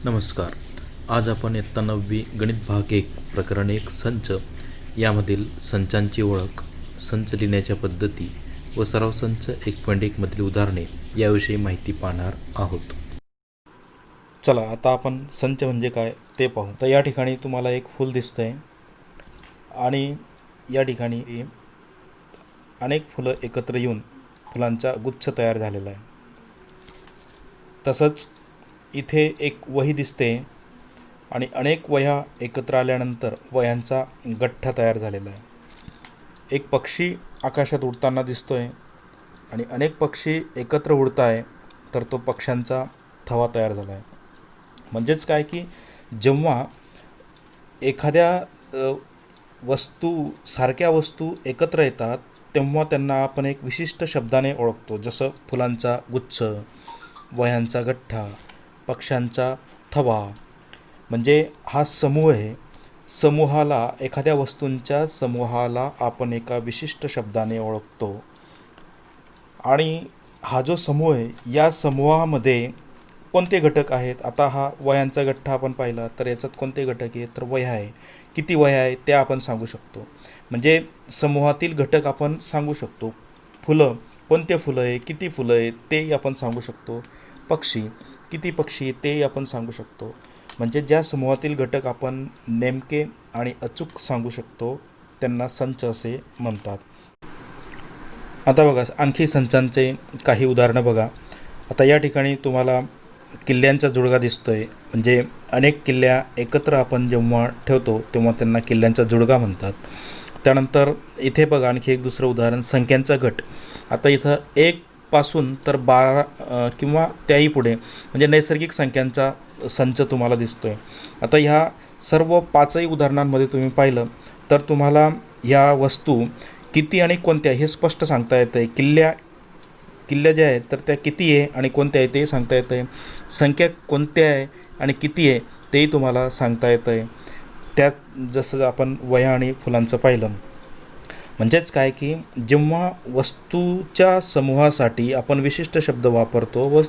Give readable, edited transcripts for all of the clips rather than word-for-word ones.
नमस्कार. आज आपण इयत्ता 9वी गणित भाग 1 प्रकरण 1 संच यामधील संचांची ओळख, संच लिहिण्याच्या पद्धती व सराव संच 1.1 मधील उदाहरणे याविषयी माहिती पाहणार आहोत. चला आता आपण संच म्हणजे काय ते पाहू. तर या ठिकाणी तुम्हाला एक फूल दिसतंय आणि या ठिकाणी अनेक फुलं एकत्र येऊन फुलांचा गुच्छ तयार झालेला आहे. तसंच इथे एक वही दिसते आणि अनेक वह्या एकत्र आल्यानंतर वह्यांचा गठ्ठा तयार झालेला आहे. एक पक्षी आकाशात उडताना दिसतोय आणि अनेक पक्षी एकत्र उडत आहे, तर तो पक्ष्यांचा थवा तयार झाला आहे. म्हणजेच काय की जेव्हा एखाद्या सारख्या वस्तू एकत्र येतात तेव्हा त्यांना आपण एक विशिष्ट शब्दाने ओळखतो, जसं फुलांचा गुच्छ, वह्यांचा गठ्ठा, पक्ष्यांचा थवा. म्हणजे हा समूह आहे. एखाद्या वस्तूंच्या समूहाला आपण एका विशिष्ट शब्दाने ओळखतो. आणि हा जो समूह आहे, या समूहामध्ये कोणते घटक आहेत? आता हा वह्यांचा गठ्ठा आपण पाहिला तर याच्यात कोणते घटक आहेत? तर वह्या आहे. किती वह्या आहे ते आपण सांगू शकतो. म्हणजे समूहातील घटक आपण सांगू शकतो. फुलं, कोणते फुलं आहे, किती फुलं आहेत ते आपण सांगू शकतो. पक्षी, किती पक्षी ते आपण सांगू शकतो. म्हणजे ज्या समूहातील घटक आपण नेमके आणि अचूक सांगू शकतो त्यांना संच असे म्हणतात. आता बघा, आणखी संचांचे काही उदाहरणं बघा. आता या ठिकाणी तुम्हाला किल्ल्यांचा जुळगा दिसतोय. म्हणजे अनेक किल्ल्या एकत्र आपण जेव्हा ठेवतो तेव्हा त्यांना किल्ल्यांचा जुळगा म्हणतात. त्यानंतर इथे बघा आणखी एक दुसरं उदाहरण, संख्यांचा गट. आता इथं 1 पासून तर 12 किंवा त्याही पुढे म्हणजे नैसर्गिक संख्यांचा संच तुम्हाला दिसतोय. आता ह्या सर्व 5ही उदाहरणांमध्ये तुम्ही पाहिलं तर तुम्हाला ह्या वस्तू किती आणि कोणत्या हे स्पष्ट सांगता येतं आहे. किल्ल्या ज्या आहेत तर त्या किती आहे आणि कोणत्या आहे ते सांगता येतं आहे. संख्या कोणत्या आहे आणि किती आहे तेही तुम्हाला सांगता येतं आहे. त्यात जसं आपण वह्या आणि फुलांचं पाहिलं. म्हणजेच काय की जेव्हा वस्तूच्या समूहासाठी आपण विशिष्ट शब्द वापरतो व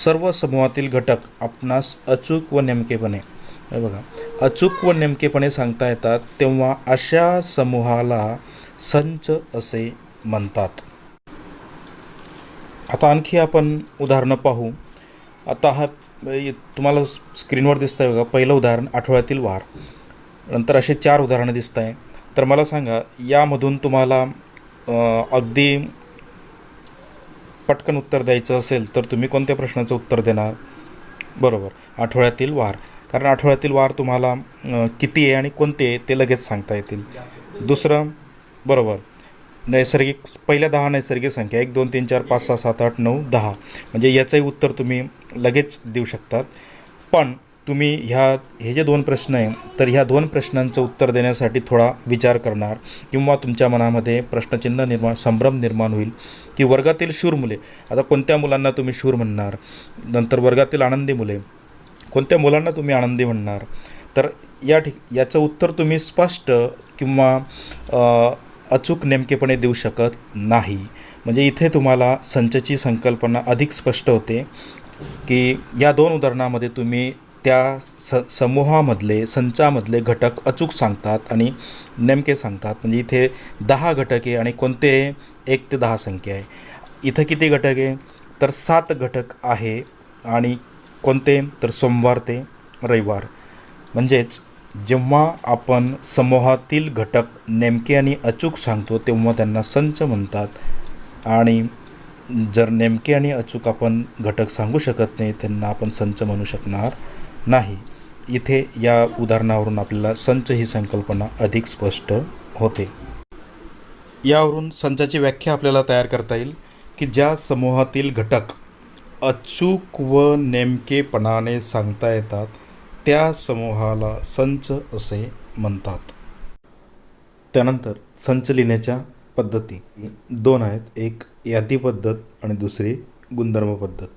सर्व समूहातील घटक आपणास अचूक व नेमकेपणे सांगता येतात, तेव्हा अशा समूहाला संच असे म्हणतात. आता आणखी आपण उदाहरणं पाहू. आता हा तुम्हाला स्क्रीनवर दिसत आहे बघा. पहिलं उदाहरण, आठवड्यातील वार. नंतर असे 4 उदाहरणं दिसत आहे. तर मला सांगा, यामधून तुम्हाला अगदी पटकन उत्तर द्यायचं असेल तर तुम्ही कोणत्या प्रश्नाचं उत्तर देणार? बरोबर, आठवड्यातील वार. कारण आठवड्यातील वार तुम्हाला किती आहे आणि कोणते आहे ते लगेच सांगता येतील. दुसरं, बरोबर, पहिल्या 10 नैसर्गिक संख्या 1 2 3 4 5 6 7 8 9 10. म्हणजे याचंही उत्तर तुम्ही लगेच देऊ शकतात. पण तुम्ही हे जे 2 प्रश्न आहे तर ह्या 2 प्रश्नांचं उत्तर देण्यासाठी थोडा विचार करणार किंवा तुमच्या मनामध्ये प्रश्नचिन्ह संभ्रम निर्माण होईल की वर्गातील शूर मुले, आता कोणत्या मुलांना तुम्ही शूर म्हणणार? नंतर वर्गातील आनंदी मुले, कोणत्या मुलांना तुम्ही आनंदी म्हणणार? तर याचं उत्तर तुम्ही स्पष्ट किंवा अचूक नेमकेपणे देऊ शकत नाही. म्हणजे इथे तुम्हाला संचची संकल्पना अधिक स्पष्ट होते की या 2 उदाहरणामध्ये तुम्ही त्या संचामधले घटक अचूक सांगतात आणि नेमके सांगतात. म्हणजे इथे 10 घटक आहे आणि कोणते 1 ते 10 संख्या आहे. इथं किती घटक आहे? तर 7 घटक आहे आणि कोणते? तर सोमवार ते रविवार. म्हणजेच जेव्हा आपण समूहातील घटक नेमके आणि अचूक सांगतो तेव्हा त्यांना संच म्हणतात. आणि जर नेमके आणि अचूक आपण घटक सांगू शकत नाही त्यांना आपण संच म्हणू शकणार नाही. इथे या उदाहरणावरून आपल्याला संच ही संकल्पना अधिक स्पष्ट होते. यावरून संचाची व्याख्या आपल्याला तयार करता येईल की ज्या समूहातील घटक अचूक व नेमकेपणाने सांगता येतात त्या समूहाला संच असे म्हणतात. त्यानंतर संच लिहिण्याच्या पद्धती 2 आहेत. एक यादी पद्धत आणि दुसरी गुणधर्म पद्धत.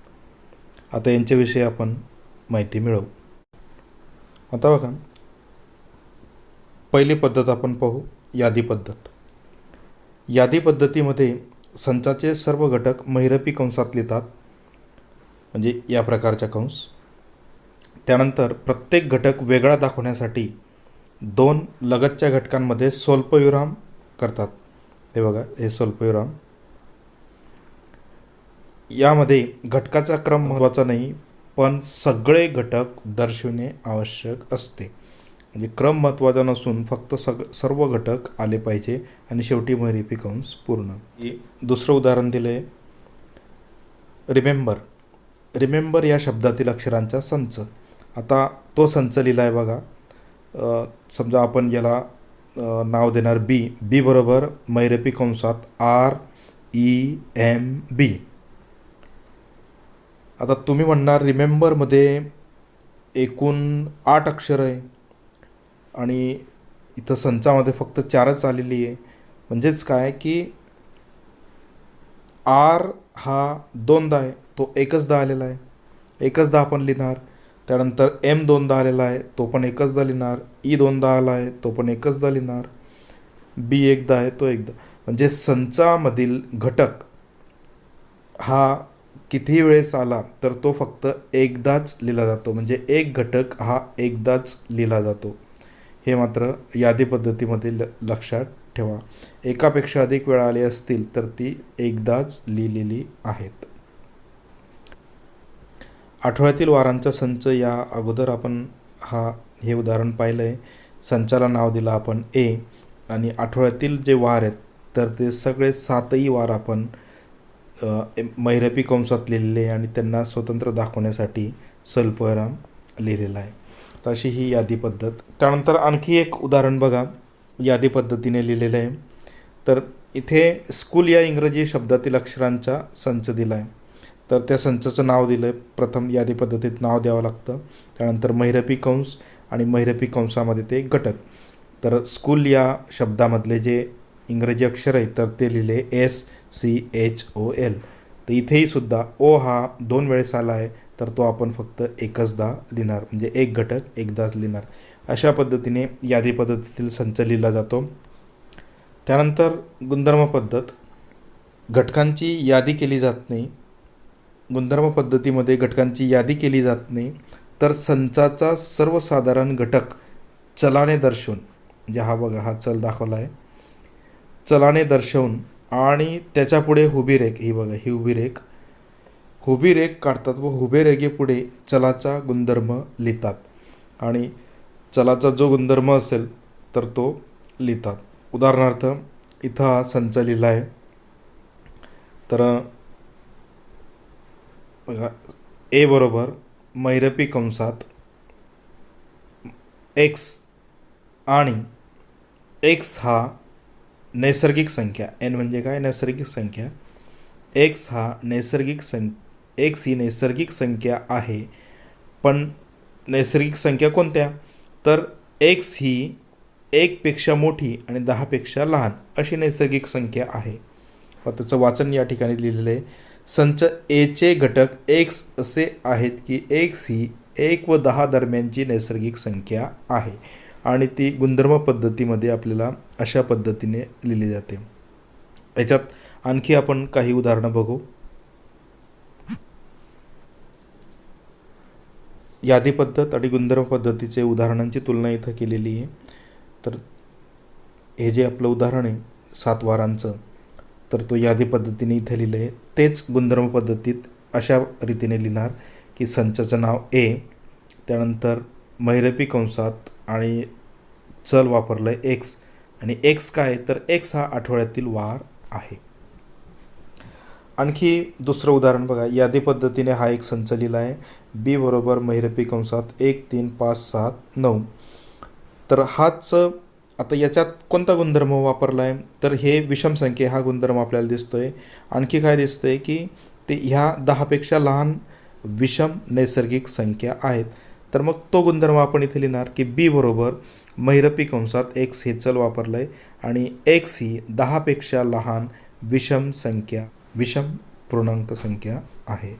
आता यांच्याविषयी आपण माहिती मिळवू. आता बघा, पहिली पद्धत आपण पाहू, यादी पद्धत. यादी पद्धतीमध्ये संचाचे सर्व घटक महिरपी कंसात लिहितात. म्हणजे या प्रकारच्या कंस. त्यानंतर प्रत्येक घटक वेगळा दाखवण्यासाठी दोन लगतच्या घटकांमध्ये स्वल्पविराम करतात. हे बघा, हे स्वल्पविराम. यामध्ये घटकाचा क्रम महत्त्वाचा नाही, पण सगळे घटक दर्शविणे आवश्यक असते. म्हणजे क्रम महत्त्वाचा नसून फक्त सर्व घटक आले पाहिजे आणि शेवटी महिरपी कंस पूर्ण. दुसरं उदाहरण दिलं आहे, रिमेंबर. रिमेंबर या शब्दातील अक्षरांचा संच. आता तो संच लिहिला आहे बघा. समजा आपण याला नाव देणार बी बरोबर महिरपी कंसात REMB. आता तुम्ही म्हणणार रिमेंबरमध्ये एकूण 8 अक्षर आहे आणि इथं संचामध्ये फक्त 4च आलेली आहे. म्हणजेच काय की R हा 2दा आहे, तो एकचदा आलेला आहे, एकचदा आपण लिहिणार. त्यानंतर M 2दा आलेला आहे, तो पण एकचदा लिहिणार. E 2दा आला आहे, तो पण एकचदा लिहिणार. B एकदा आहे, तो एकदा. म्हणजे संचामधील घटक हा किती वेळेस आला तर तो फक्त एकदाच लिहिला जातो. म्हणजे एक घटक हा एकदाच लिहिला जातो. हे मात्र यादी पद्धतीमध्ये लक्षात ठेवा. एकापेक्षा अधिक वेळा आले असतील तर ती एकदाच लिहिलेली आहेत. आठवड्यातील वारांचा संच या अगोदर आपण हे उदाहरण पाहिलं आहे. संचाला नाव दिलं आपण A आणि आठवड्यातील जे वार आहेत तर ते सगळे 7ही वार आपण महिरपी कंसात लिहिलेले आहे आणि त्यांना स्वतंत्र दाखवण्यासाठी स्वल्पविराम लिहिलेला आहे. तर अशी ही यादी पद्धत. त्यानंतर आणखी एक उदाहरण बघा, यादी पद्धतीने लिहिलेलं आहे. तर इथे स्कूल या इंग्रजी शब्दातील अक्षरांचा संच दिला आहे. तर त्या संचाचं नाव दिलं आहे. प्रथम यादी पद्धतीत नाव द्यावं लागतं, त्यानंतर महिरपी कंस आणि महिरपी कंसामध्ये ते घटक. तर स्कूल या शब्दामधले जे इंग्रजी अक्षर आहे तर ते लिहिले SCHOL. तर इथेही सुद्धा O हा 2 वेळेस आला आहे तर तो आपण फक्त एकचदा लिहिणार. म्हणजे एक घटक एकदाच लिहिणार. अशा पद्धतीने यादी पद्धतीतील संच लिहिला जातो. त्यानंतर गुणधर्म पद्धत. घटकांची यादी केली जात नाही. गुणधर्म पद्धतीमध्ये घटकांची यादी केली जात नाही, तर संचाचा सर्वसाधारण घटक चलाने दर्शवून, म्हणजे हा बघा, हा चल दाखवला आहे, चलाने दर्शवून आणि त्याच्यापुढे हुबी रेख, ही बघा, ही हुबी रेख काढतात व हुबे रेघेपुढे चलाचा गुणधर्म लिहितात आणि चलाचा जो गुणधर्म असेल तर तो लिहितात. उदाहरणार्थ इथं हा संच लिहिला आहे. तर बघा, A बरोबर महिरपी कंसात X आणि X हा नैसर्गिक संख्या, N म्हणजे काय, नैसर्गिक संख्या. X ही नैसर्गिक संख्या आहे. पण नैसर्गिक संख्या कोणत्या, तर X ही 1पेक्षा मोठी आणि 10पेक्षा लहान अशी नैसर्गिक संख्या आहे. व त्याचं वाचन या ठिकाणी लिहिलेलं आहे. संच Aचे घटक X असे आहेत की X ही 1 व 10 दरम्यानची नैसर्गिक संख्या आहे आणि ती गुणधर्म पद्धतीमध्ये आपल्याला अशा पद्धतीने लिहिली जाते. याच्यात आणखी आपण काही उदाहरणं बघू. यादी पद्धत आणि गुणधर्म पद्धतीचे उदाहरणांची तुलना इथं केलेली आहे. तर हे जे आपलं उदाहरण आहे 7 वारांचं, तर तो यादी पद्धतीने इथे लिहिलं आहे. तेच गुणधर्म पद्धतीत अशा रीतीने लिहिणार की संचाचं नाव A, त्यानंतर महिरपी कंसात आणि चल वापरलं आहे X आणि X काय, तर X हा आठवड्यातील वार आहे. आणखी दुसरं उदाहरण बघा, यादी पद्धतीने हा एक संच लिहिला आहे. B बरोबर महिरपी कंसात 1 3 5 7 9. तर हाच आता याच्यात कोणता गुणधर्म वापरला आहे, तर हे विषम संख्या हा गुणधर्म आपल्याला दिसतोय. आणखी काय दिसतंय की ते ह्या 10पेक्षा लहान विषम नैसर्गिक संख्या आहेत. तर मग तो गुणधर्म आपण इथे लिहिणार की B बरोबर महिरपी कंसात X हे चल वापरलं आहे आणि X ही 10पेक्षा लहान विषम पूर्णांक संख्या आहे.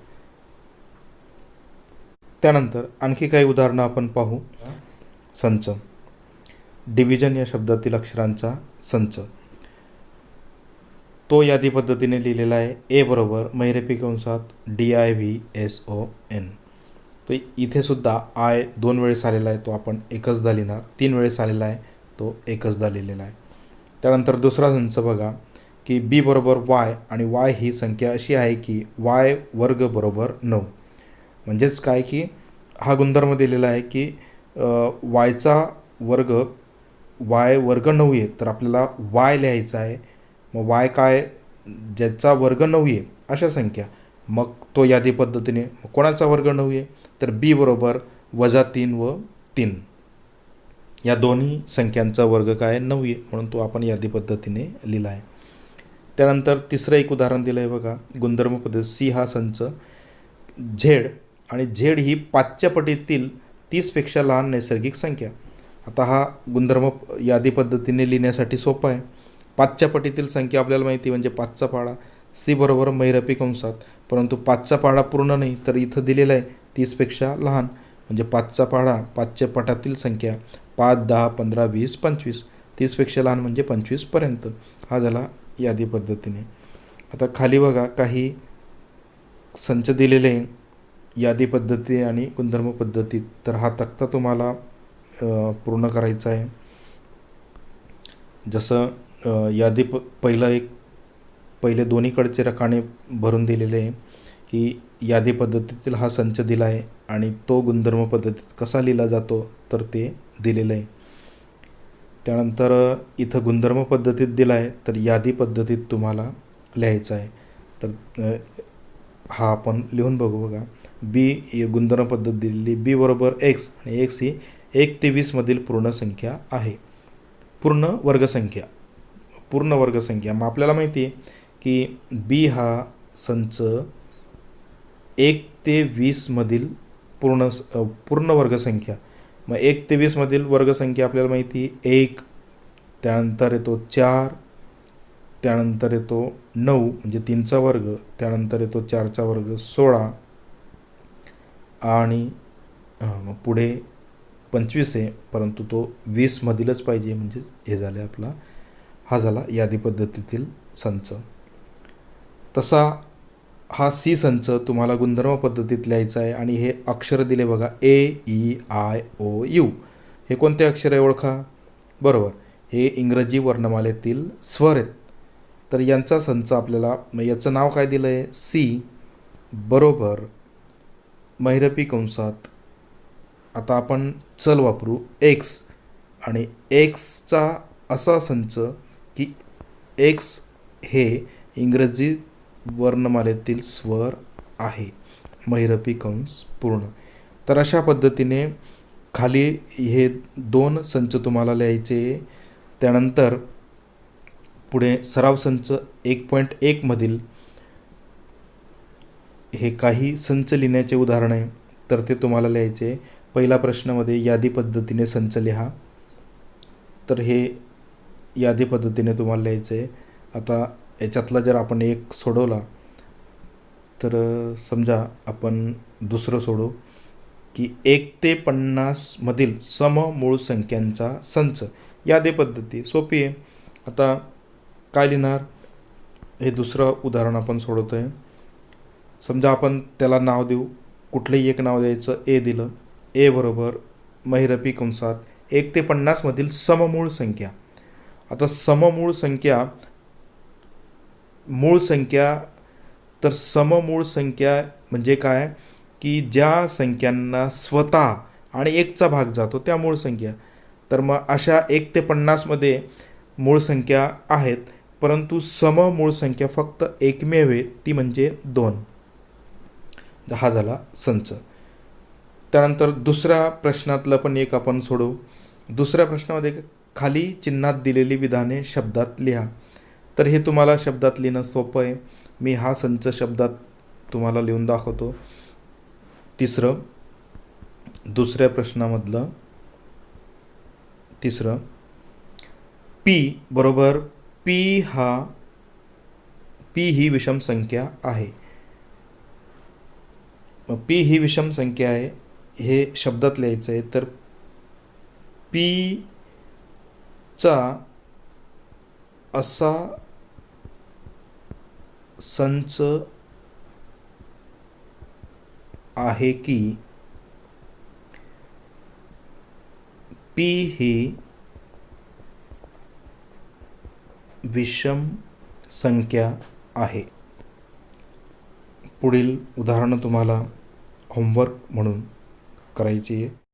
त्यानंतर आणखी काही उदाहरणं आपण पाहू. संच डिव्हिजन या शब्दातील अक्षरांचा संच, तो यादी पद्धतीने लिहिलेला आहे. A बरोबर महिरपी कंसात DIVSON तो इथे सुद्धा आय 2 वेळेस आलेला आहे, तो आपण एकचदा लिहिणार. 3 वेळेस आलेला आहे, तो एकचदा लिहिलेला आहे. त्यानंतर दुसरा संच बघा की बी बरोबर वाय आणि वाय ही संख्या अशी आहे की वाय वर्ग बरोबर 9. म्हणजेच काय की हा गुणधर्म दिलेला आहे की वायचा वर्ग वाय वर्ग 9 आहे, तर आपल्याला वाय लिहायचा आहे. मग वाय काय, ज्याचा वर्ग 9 आहे अशा संख्या, मग तो यादी पद्धतीने. कोणाचा वर्ग 9 आहे, तर बी बरोबर -3 व 3 या दोन्ही संख्यांचा वर्ग काय 9 आहे, म्हणून तो आपण यादी पद्धतीने लिहिला आहे. त्यानंतर तिसरं एक उदाहरण दिलं आहे बघा, गुणधर्म पद्धत सी हा संच झेड आणि झेड ही 5च्या पटीतील 30पेक्षा लहान नैसर्गिक संख्या. आता हा गुणधर्म यादी पद्धतीने लिहिण्यासाठी सोपा आहे. 5च्या पटीतील संख्या आपल्याला माहिती म्हणजे 5चा पाढा. सी बरोबर महिरपी कंसात, परंतु 5चा पाढा पूर्ण नाही, तर इथं दिलेला आहे 30पेक्षा लहान, म्हणजे 5चा पाढा 5च्या पटातील संख्या 5, 10, 15, 20, 25. 30पेक्षा लहान म्हणजे 25पर्यंत. हा झाला यादी पद्धतीने. आता खाली बघा काही संच दिलेले आहे यादी पद्धती आणि गुणधर्म पद्धतीत, तर हा तक्ता तुम्हाला पूर्ण करायचा आहे. जसं यादी पहिले दोन्हीकडचे रकाने भरून दिलेले आहे की यादी पद्धतीतील हा संच दिला आहे आणि तो गुणधर्म पद्धतीत कसा लिहिला जातो तर ते दिलेलं आहे. त्यानंतर इथं गुणधर्म पद्धतीत दिला आहे, तर यादी पद्धतीत तुम्हाला लिहायचं आहे. तर हा आपण लिहून बघू बघा. बी गुणधर्म पद्धत दिलेली, बी बरोबर एक्स आणि एक्स ही 1 ते 20 मधील पूर्ण संख्या आहे. पूर्ण वर्गसंख्या. मग आपल्याला माहिती आहे की बी हा संच 1 ते 20 मधील पूर्ण वर्गसंख्या. मग 1 ते 20 मधील वर्गसंख्या आपल्याला माहिती आहे 1, त्यानंतर येतो 4, त्यानंतर येतो 9 म्हणजे 3चा वर्ग, त्यानंतर येतो 4चा वर्ग 16 आणि मग पुढे 25 आहे, परंतु तो 20 मधीलच पाहिजे, म्हणजे हे झाले आपला. हा झाला यादी पद्धतीतील संच. तसा हा सी संच तुम्हाला गुणधर्म पद्धतीत लिहायचा आहे आणि हे अक्षर दिले बघा AEIOU. हे कोणते अक्षर आहे ओळखा. बरोबर, हे इंग्रजी वर्णमालेतील स्वर आहेत. तर यांचा संच आपल्याला, याचं नाव काय दिलं आहे, सी बरोबर महिरपी कंसात. आता आपण चल वापरू एक्स आणि एक्सचा असा संच की एक्स हे इंग्रजी वर्णमालेतील स्वर आहे, महिरपी कंस पूर्ण. तर अशा पद्धतीने खाली हे 2 संच तुम्हाला लिहायचे. त्यानंतर पुढे सराव संच 1.1 मधील हे काही संच लिहिण्याचे उदाहरण आहे, तर ते तुम्हाला लिहायचे. पहिला प्रश्नामध्ये यादी पद्धतीने संच लिहा, तर हे यादी पद्धतीने तुम्हाला लिहायचं आहे. आता याच्यातला जर आपण एक सोडवला, तर समजा आपण दुसरं सोडू की 1 ते 50 मधील सममूळ संख्यांचा संच. यादी पद्धती सोपी आहे. आता काय लिहिणार, हे दुसरं उदाहरण आपण सोडवतो आहे. समजा आपण त्याला नाव देऊ, कुठलंही एक नाव द्यायचं. ए दिलं. ए बरोबर महिरपी कंसात 1 ते 50 मधील सममूळ संख्या. आता सममूळ संख्या, मूळ संख्या, तर सममूळ संख्या म्हणजे काय की ज्या संख्यांना स्वतः आणि 1चा भाग जातो त्या मूळ संख्या. तर मग अशा 1 ते 50 मध्ये मूळ संख्या आहेत, परंतु सममूळ संख्या फक्त एकमेव आहे, ती म्हणजे 2. हा झाला संच. त्यानंतर दुसऱ्या प्रश्नातलं पण एक आपण सोडवू. दुसऱ्या प्रश्नामध्ये खाली चिन्हात दिलेली विधाने शब्दात लिहा. तर हे तुम्हाला शब्दात लिहिणं सोपं आहे. मी हा संच शब्दात तुम्हाला लिहून दाखवतो. दुसऱ्या प्रश्नामधलं तिसरं, पी बरोबर पी ही विषम संख्या आहे. पी ही विषम संख्या आहे हे शब्दात लिहायचं आहे. तर पी चा असा संच आहे की पी ही विषम संख्या आहे. पुढील उदाहरणं तुम्हाला होमवर्क म्हणून करायची आहे.